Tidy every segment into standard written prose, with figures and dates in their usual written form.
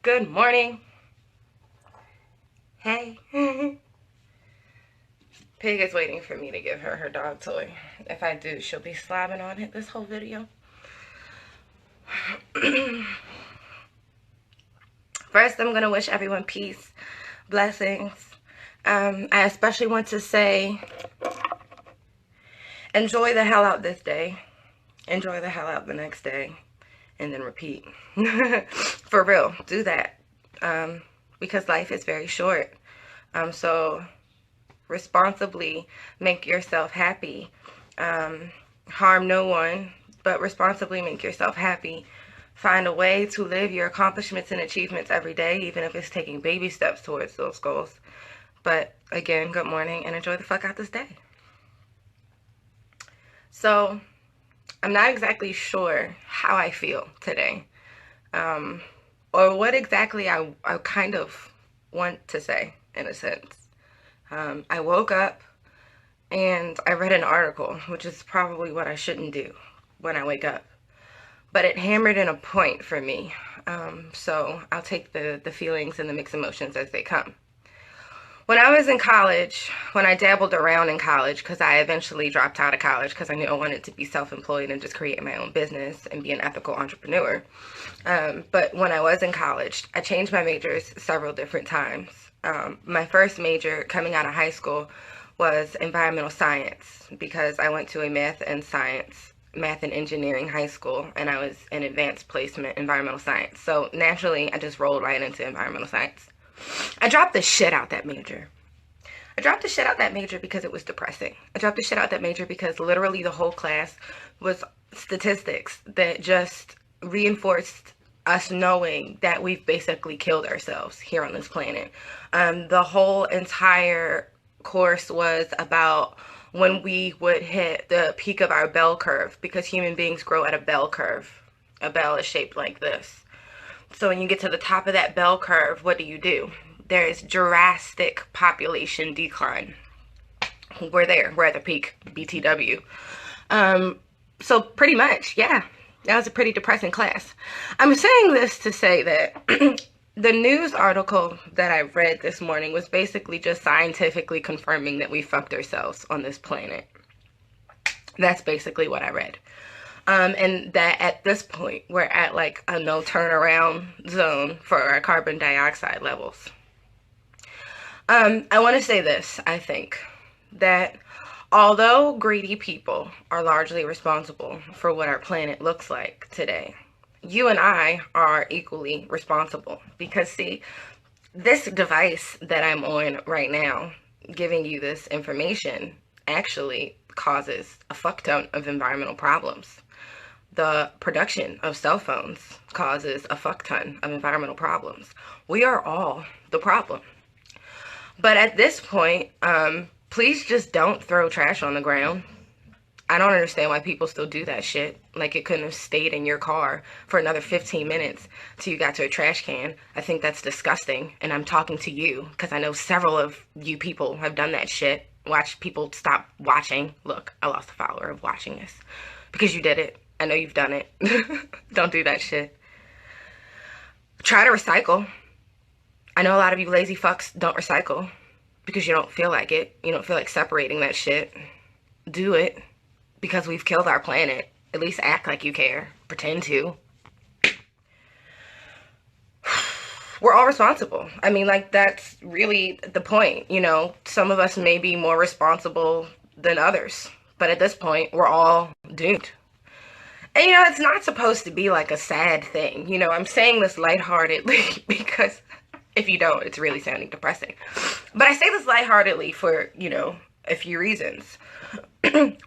Good morning. Hey. Pig is waiting for me to give her her dog toy. If I do, she'll be slobbing on it this whole video. First, I'm going to wish everyone peace, blessings. I especially want to say, enjoy the hell out this day. Enjoy the hell out the next day. And then repeat. For real, do that. Because life is very short. So responsibly make yourself happy. Harm no one, but responsibly make yourself happy. Find a way to live your accomplishments and achievements every day, even if it's taking baby steps towards those goals. But again, good morning and enjoy the fuck out this day. So I'm not exactly sure how I feel today, or what exactly I kind of want to say, in a sense. I woke up and I read an article, which is probably what I shouldn't do when I wake up, but it hammered in a point for me, so I'll take the feelings and the mixed emotions as they come. When I was in college, when I dabbled around in college, because I eventually dropped out of college because I knew I wanted to be self-employed and just create my own business and be an ethical entrepreneur. But when I was in college, I changed my majors several different times. My first major coming out of high school was environmental science because I went to a math and engineering high school, and I was in advanced placement environmental science. So naturally, I just rolled right into environmental science. I dropped the shit out that major. I dropped the shit out that major because it was depressing. I dropped the shit out that major because literally the whole class was statistics that just reinforced us knowing that we've basically killed ourselves here on this planet. The whole entire course was about when we would hit the peak of our bell curve, because human beings grow at a bell curve. A bell is shaped like this. So when you get to the top of that bell curve, what do? There is drastic population decline. We're there. We're at the peak. BTW. So pretty much, yeah, that was a pretty depressing class. I'm saying this to say that the news article that I read this morning was basically just scientifically confirming that we fucked ourselves on this planet. That's basically what I read. And that at this point, we're at like a no turnaround zone for our carbon dioxide levels. I want to say this, I think, that although greedy people are largely responsible for what our planet looks like today, you and I are equally responsible. Because see, this device that I'm on right now, giving you this information, actually causes a fuck ton of environmental problems. The production of cell phones causes a fuck ton of environmental problems. We are all the problem. But at this point, please just don't throw trash on the ground. I don't understand why people still do that shit. Like it couldn't have stayed in your car for another 15 minutes till you got to a trash can. I think that's disgusting. And I'm talking to you because I know several of you people have done that shit. Watch people stop watching. Look, I lost a follower of watching this because you did it. I know you've done it. Don't do that shit. Try to recycle. I know a lot of you lazy fucks don't recycle because you don't feel like it. You don't feel like separating that shit. Do it because we've killed our planet. At least act like you care. Pretend to. We're all responsible. I mean, like, that's really the point. You know, some of us may be more responsible than others. But at this point, we're all doomed. And, you know, it's not supposed to be like a sad thing. You know, I'm saying this lightheartedly because if you don't, it's really sounding depressing. But I say this lightheartedly for, you know, a few reasons.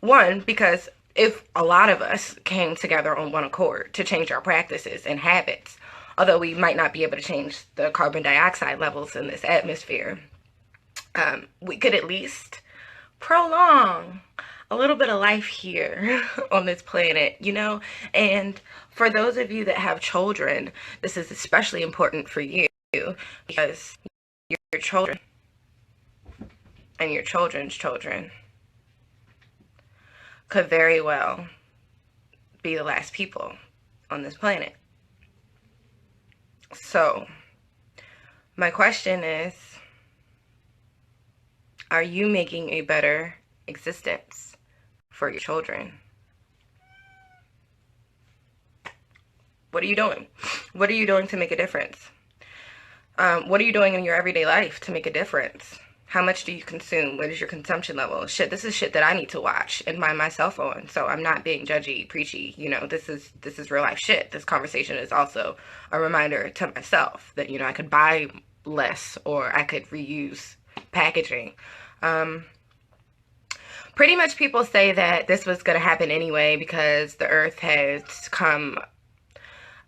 One, because if a lot of us came together on one accord to change our practices and habits, although we might not be able to change the carbon dioxide levels in this atmosphere, we could at least prolong a little bit of life here on this planet, you know? And for those of you that have children, this is especially important for you because your children and your children's children could very well be the last people on this planet. So My question is, are you making a better existence for your children? What are you doing? What are you doing to make a difference? What are you doing in your everyday life to make a difference? How much do you consume? What is your consumption level? Shit, this is shit that I need to watch and mind my cell phone. So I'm not being judgy, preachy. You know, this is real life shit. This conversation is also a reminder to myself that, you know, I could buy less or I could reuse packaging. Pretty much people say that this was going to happen anyway because the earth has come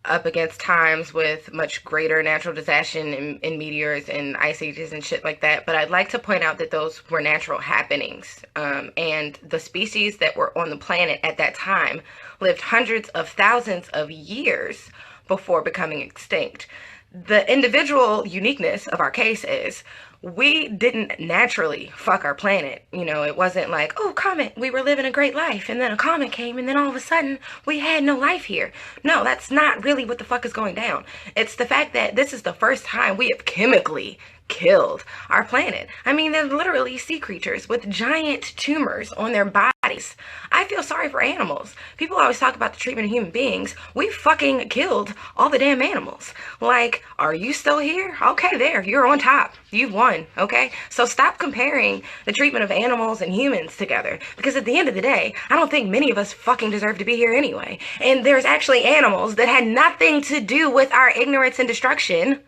up against times with much greater natural disaster and meteors and ice ages and shit like that. But I'd like to point out that those were natural happenings. And the species that were on the planet at that time lived hundreds of thousands of years before becoming extinct. The individual uniqueness of our case is we didn't naturally fuck our planet. You know, it wasn't like, oh, comet, we were living a great life, and then a comet came, and then all of a sudden, we had no life here. No, that's not really what the fuck is going down. It's the fact that this is the first time we have chemically killed our planet. I mean, they're literally sea creatures with giant tumors on their bodies. I feel sorry for animals. People always talk about the treatment of human beings. We fucking killed all the damn animals. Like, are you still here? Okay, there, you're on top. You've won, okay? So stop comparing the treatment of animals and humans together, because at the end of the day, I don't think many of us fucking deserve to be here anyway. And there's actually animals that had nothing to do with our ignorance and destruction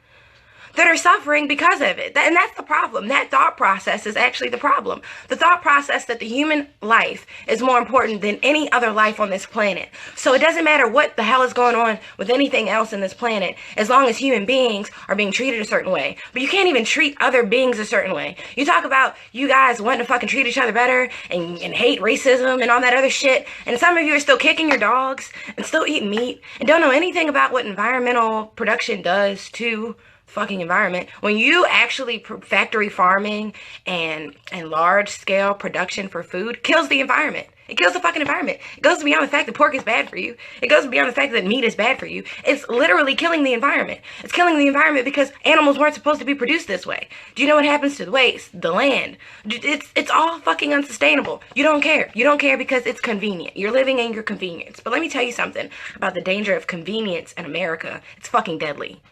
that are suffering because of it. And that's the problem. That thought process is actually the problem. The thought process that the human life is more important than any other life on this planet. So it doesn't matter what the hell is going on with anything else in this planet, as long as human beings are being treated a certain way. But you can't even treat other beings a certain way. You talk about you guys wanting to fucking treat each other better and hate racism and all that other shit, and some of you are still kicking your dogs and still eating meat and don't know anything about what environmental production does to fucking environment. When you actually factory farming and large scale production for food kills the environment. It kills the fucking environment. It goes beyond the fact that pork is bad for you. It goes beyond the fact that meat is bad for you. It's literally killing the environment. It's killing the environment because animals weren't supposed to be produced this way. Do you know what happens to the waste, the land? It's all fucking unsustainable. You don't care. You don't care because it's convenient. You're living in your convenience. But let me tell you something about the danger of convenience in America. It's fucking deadly.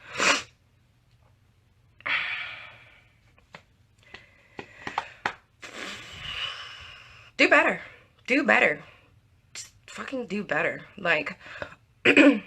Do better. Do better. Just fucking do better. Like, and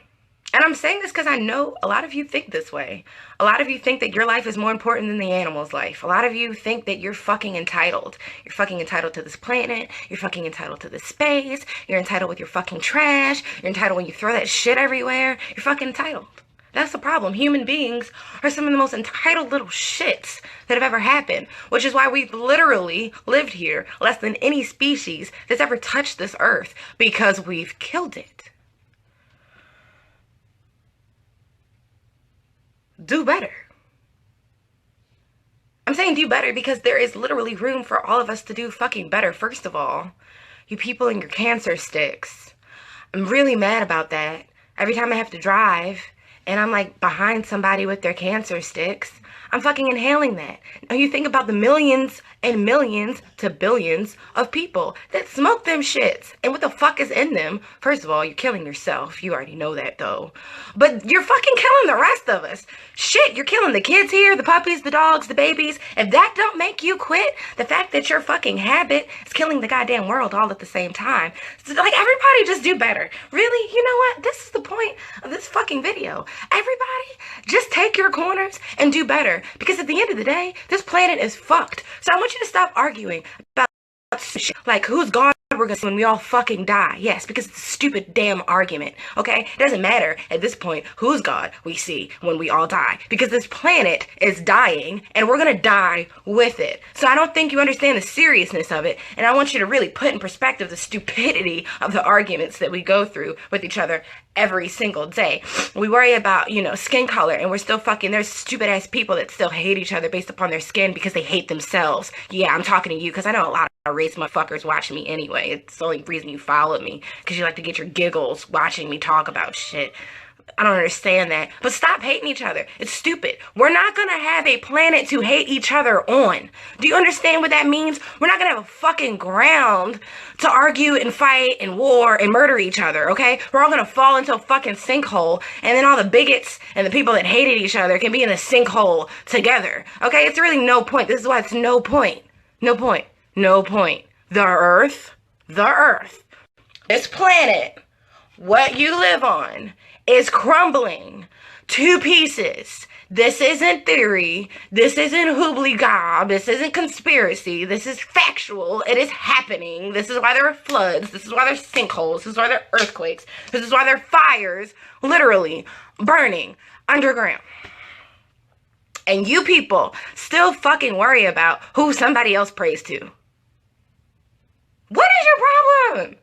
I'm saying this because I know a lot of you think this way. A lot of you think that your life is more important than the animal's life. A lot of you think that you're fucking entitled. You're fucking entitled to this planet. You're fucking entitled to this space. You're entitled with your fucking trash. You're entitled when you throw that shit everywhere. You're fucking entitled. That's the problem. Human beings are some of the most entitled little shits that have ever happened, which is why we've literally lived here less than any species that's ever touched this earth, because we've killed it. Do better. I'm saying do better because there is literally room for all of us to do fucking better. First of all, you people in your cancer sticks. I'm really mad about that. Every time I have to drive and I'm like behind somebody with their cancer sticks, I'm fucking inhaling that. Now you think about the millions and millions to billions of people that smoke them shits. And what the fuck is in them? First of all, you're killing yourself. You already know that though. But you're fucking killing the rest of us. Shit, you're killing the kids here, the puppies, the dogs, the babies. If that don't make you quit, the fact that your fucking habit is killing the goddamn world all at the same time. So, like, everybody just do better. Really? You know what? This is the point of this fucking video. Everybody just take your corners and do better. Because at the end of the day, this planet is fucked. So I want you to stop arguing about shit like who's God we're gonna see when we all fucking die. Yes, because it's a stupid damn argument, okay? It doesn't matter at this point whose God we see when we all die, because this planet is dying and we're gonna die with it. So I don't think you understand the seriousness of it, and I want you to really put in perspective the stupidity of the arguments that we go through with each other every single day. We worry about, you know, skin color, and we're still fucking, there's stupid ass people that still hate each other based upon their skin because they hate themselves. Yeah, I'm talking to you because I know a lot of race motherfuckers watch me anyway. It's the only reason you follow me, because you like to get your giggles watching me talk about shit. I don't understand that. But stop hating each other. It's stupid. We're not gonna have a planet to hate each other on. Do you understand what that means? We're not gonna have a fucking ground to argue and fight and war and murder each other, okay? We're all gonna fall into a fucking sinkhole, and then all the bigots and the people that hated each other can be in a sinkhole together, okay? It's really no point. This is why it's no point. No point. No point. The Earth, this planet, what you live on, is crumbling to pieces. This isn't theory. This isn't hoobly-gob. This isn't conspiracy. This is factual. It is happening. This is why there are floods. This is why there's sinkholes. This is why there are earthquakes. This is why there are fires, literally, burning underground. And you people still fucking worry about who somebody else prays to. What is your problem?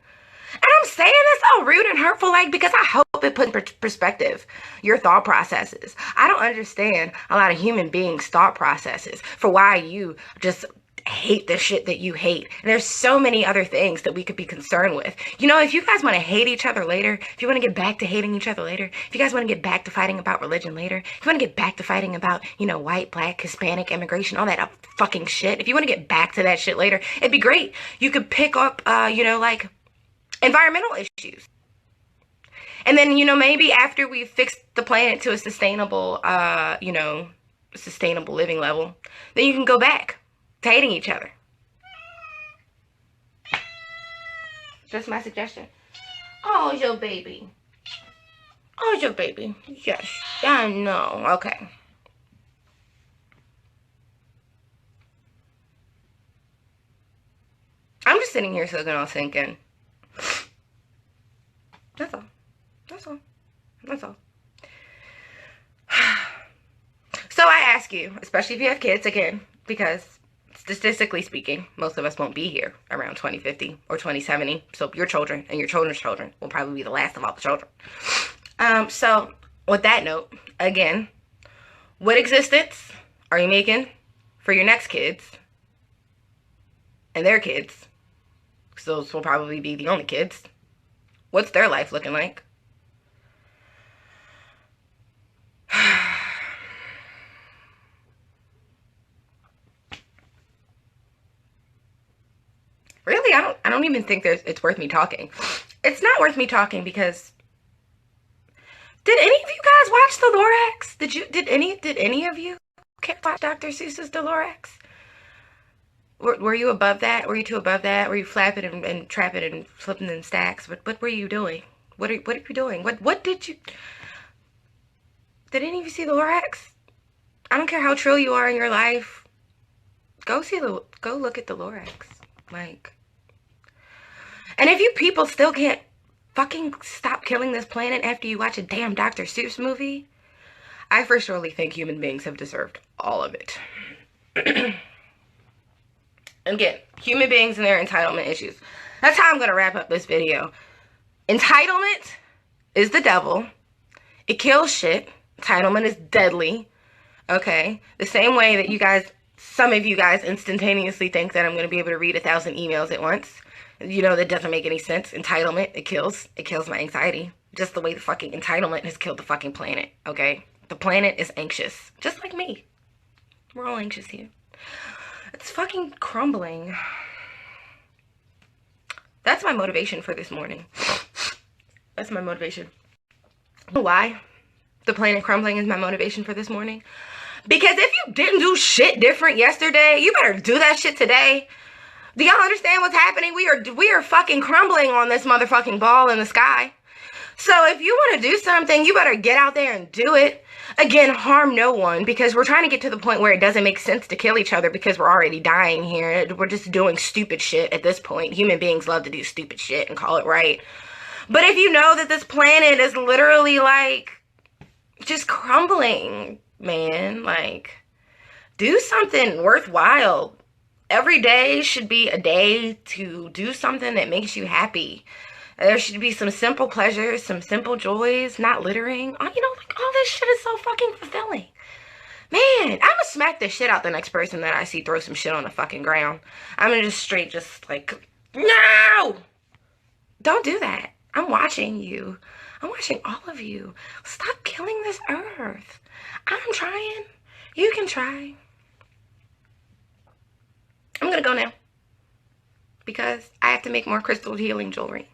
And I'm saying this all rude and hurtful, like, because I hope it puts in perspective your thought processes. I don't understand a lot of human beings' thought processes for why you just hate the shit that you hate. And there's so many other things that we could be concerned with. You know, if you guys want to hate each other later, if you want to get back to hating each other later, if you guys want to get back to fighting about religion later, if you want to get back to fighting about, you know, white, black, Hispanic, immigration, all that fucking shit, if you want to get back to that shit later, it'd be great. You could pick up, you know, like, environmental issues. And then, you know, maybe after we fix the planet to a sustainable, you know, sustainable living level, then you can go back to hating each other. Just my suggestion. Oh, your baby. Oh, your baby. Yes, I know. Okay. I'm just sitting here soaking all sinking. That's all. That's all. That's all. So I ask you, especially if you have kids, again, because statistically speaking, most of us won't be here around 2050 or 2070. So your children and your children's children will probably be the last of all the children. So with that note, again, what existence are you making for your next kids and their kids? Because those will probably be the only kids. What's their life looking like? Really, I don't even think it's worth me talking. It's not worth me talking because did any of you guys watch The Lorax? Did any of you watch Dr. Seuss's The Lorax? Were you above that? Were you too above that? Were you flapping and trapping and flipping in stacks? What were you doing? What are you doing? What did you... Did any of you see The Lorax? I don't care how trill you are in your life. Go look at The Lorax. Like... And if you people still can't fucking stop killing this planet after you watch a damn Dr. Seuss movie, I for surely think human beings have deserved all of it. Again, human beings and their entitlement issues. That's how I'm going to wrap up this video. Entitlement is the devil. It kills shit. Entitlement is deadly. Okay? The same way that you guys, some of you guys instantaneously think that I'm going to be able to read 1,000 emails at once. You know, that doesn't make any sense. Entitlement, it kills. It kills my anxiety. Just the way the fucking entitlement has killed the fucking planet. Okay? The planet is anxious. Just like me. We're all anxious here. It's fucking crumbling. That's my motivation for this morning. That's my motivation. You know why the planet crumbling is my motivation for this morning? Because if you didn't do shit different yesterday, you better do that shit today. Do y'all understand what's happening? We are fucking crumbling on this motherfucking ball in the sky. So if you want to do something, you better get out there and do it. Again, harm no one, because we're trying to get to the point where it doesn't make sense to kill each other because we're already dying here. We're just doing stupid shit at this point. Human beings love to do stupid shit and call it right. But if you know that this planet is literally like just crumbling, man, like do something worthwhile. Every day should be a day to do something that makes you happy. There should be some simple pleasures, some simple joys, not littering. Oh, you know, like all this shit is so fucking fulfilling. Man, I'm gonna smack the shit out the next person that I see throw some shit on the fucking ground. I'm gonna just straight just like, no! Don't do that. I'm watching you. I'm watching all of you. Stop killing this earth. I'm trying. You can try. I'm gonna go now because I have to make more crystal healing jewelry.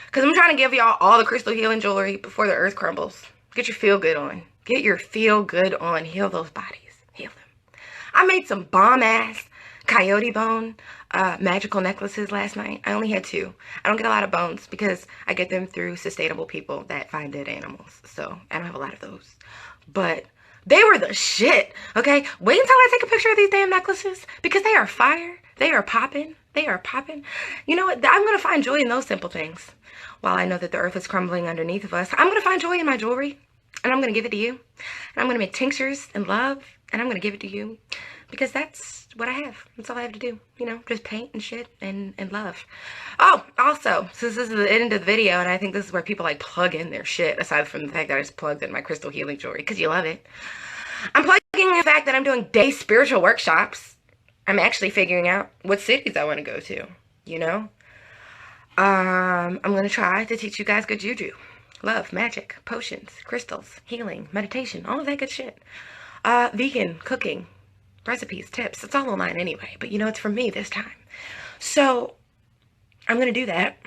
Because I'm trying to give y'all all the crystal healing jewelry before the earth crumbles. Get your feel good on. Get your feel good on. Heal those bodies. Heal them. I made some bomb ass coyote bone magical necklaces last night. I only had 2. I don't get a lot of bones because I get them through sustainable people that find dead animals. So I don't have a lot of those. But they were the shit. Okay? Wait until I take a picture of these damn necklaces because they are fire. They are popping. They are popping. You know what? I'm going to find joy in those simple things. While I know that the earth is crumbling underneath of us, I'm going to find joy in my jewelry. And I'm going to give it to you. And I'm going to make tinctures and love. And I'm going to give it to you. Because that's what I have. That's all I have to do. You know, just paint and shit and love. Oh, also, since this is the end of the video, and I think this is where people like plug in their shit, aside from the fact that I just plugged in my crystal healing jewelry, because you love it. I'm plugging in the fact that I'm doing day spiritual workshops. I'm actually figuring out what cities I want to go to, you know? I'm going to try to teach you guys good juju. Love, magic, potions, crystals, healing, meditation, all of that good shit. Vegan, cooking, recipes, tips. It's all online anyway, but you know, it's from me this time. So I'm going to do that.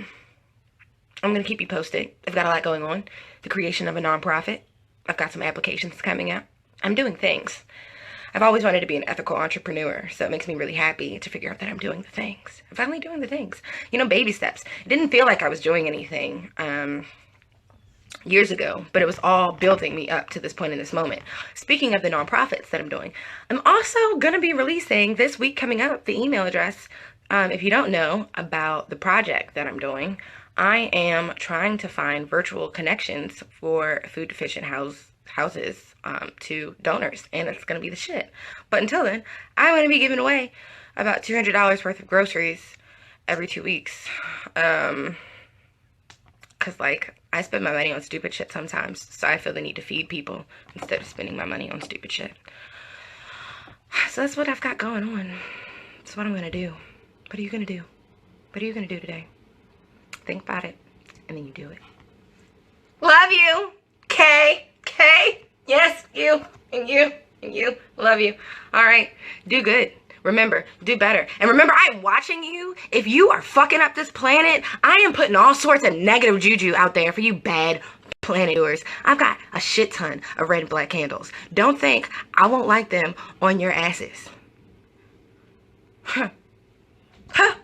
I'm going to keep you posted. I've got a lot going on. The creation of a nonprofit. I've got some applications coming out. I'm doing things. I've always wanted to be an ethical entrepreneur, so it makes me really happy to figure out that I'm doing the things. I'm finally doing the things. You know, baby steps. It didn't feel like I was doing anything years ago, but it was all building me up to this point in this moment. Speaking of the nonprofits that I'm doing, I'm also going to be releasing this week coming up the email address. If you don't know about the project that I'm doing, I am trying to find virtual connections for food deficient houses to donors, and it's going to be the shit. But until then, I'm going to be giving away about $200 worth of groceries every 2 weeks. Because, like, I spend my money on stupid shit sometimes, so I feel the need to feed people instead of spending my money on stupid shit. So that's what I've got going on. That's what I'm going to do. What are you going to do? What are you going to do today? Think about it, and then you do it. Love you, Kay. Kay. Yes, you, and you, and you. Love you. All right, do good. Remember, do better. And remember, I'm watching you. If you are fucking up this planet, I am putting all sorts of negative juju out there for you bad planet doers. I've got a shit ton of red and black candles. Don't think I won't light them on your asses. Huh. Huh.